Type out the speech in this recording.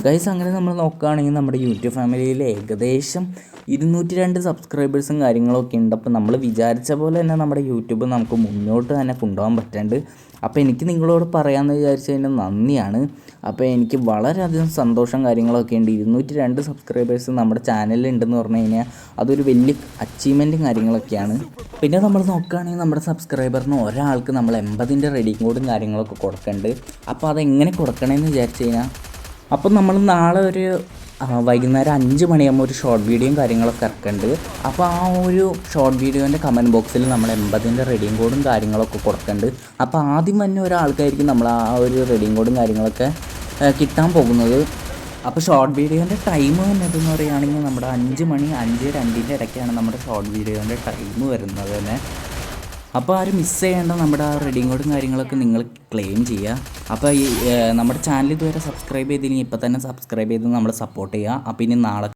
Guys അങ്ങനെ നമ്മൾ നോക്കുകയാണെങ്കിൽ നമ്മുടെ യൂട്യൂബ് ഫാമിലിയിൽ ഏകദേശം 202 സബ്സ്ക്രൈബേഴ്സും കാര്യങ്ങളൊക്കെ ഉണ്ട്. അപ്പോൾ നമ്മൾ വിചാരിച്ച പോലെ തന്നെ നമ്മുടെ യൂട്യൂബ് നമുക്ക് മുന്നോട്ട് തന്നെ കൊണ്ടുപോകാൻ പറ്റുന്നുണ്ട്. അപ്പോൾ എനിക്ക് നിങ്ങളോട് പറയാമെന്ന് വിചാരിച്ചു കഴിഞ്ഞാൽ നന്ദിയാണ്. അപ്പോൾ എനിക്ക് വളരെയധികം സന്തോഷം കാര്യങ്ങളൊക്കെ ഉണ്ട്. 202 സബ്സ്ക്രൈബേഴ്സ് നമ്മുടെ ചാനലിൽ ഉണ്ടെന്ന് പറഞ്ഞു കഴിഞ്ഞാൽ അതൊരു വലിയ അച്ചീവ്മെൻറ്റും കാര്യങ്ങളൊക്കെയാണ്. പിന്നെ നമ്മൾ നോക്കുകയാണെങ്കിൽ നമ്മുടെ സബ്സ്ക്രൈബറിന് ഒരാൾക്ക് നമ്മൾ 80ൻ്റെ റെഡിയും കോഡും കാര്യങ്ങളൊക്കെ കൊടുക്കുന്നുണ്ട്. അപ്പോൾ അതെങ്ങനെ കൊടുക്കണമെന്ന് വിചാരിച്ചു കഴിഞ്ഞാൽ അപ്പം നമ്മൾ നാളെ ഒരു വൈകുന്നേരം 5 മണിയാകുമ്പോൾ ഒരു ഷോർട്ട് വീഡിയോയും കാര്യങ്ങളൊക്കെ ഇറക്കുന്നുണ്ട്. അപ്പോൾ ആ ഒരു ഷോർട്ട് വീഡിയോൻ്റെ കമൻറ്റ് ബോക്സിൽ നമ്മൾ 80ൻ്റെ റെഡിയും കോഡും കാര്യങ്ങളൊക്കെ കൊടുക്കുന്നുണ്ട്. അപ്പോൾ ആദ്യം തന്നെ ഒരാൾക്കായിരിക്കും നമ്മൾ ആ ഒരു റെഡിയും കോഡും കാര്യങ്ങളൊക്കെ കിട്ടാൻ പോകുന്നത്. അപ്പോൾ ഷോർട്ട് വീഡിയോൻ്റെ ടൈം വന്നതെന്ന് പറയുകയാണെങ്കിൽ നമ്മുടെ 5 മണി 5:02 ഇടയ്ക്കാണ് നമ്മുടെ ഷോർട്ട് വീഡിയോൻ്റെ ടൈം വരുന്നത് തന്നെ. അപ്പോൾ ആരും മിസ് ചെയ്യേണ്ട നമ്മുടെ ആ റെഡിയും കോഡും കാര്യങ്ങളൊക്കെ നിങ്ങൾ ക്ലെയിം ചെയ്യുക. അപ്പോൾ ഈ നമ്മുടെ ചാനൽ ഇതുവരെ സബ്സ്ക്രൈബ് ചെയ്തില്ലെങ്കിൽ ഇപ്പോൾ തന്നെ സബ്സ്ക്രൈബ് ചെയ്ത് നമ്മൾ സപ്പോർട്ട് ചെയ്യുക. അപ്പോൾ ഇനി നാളെ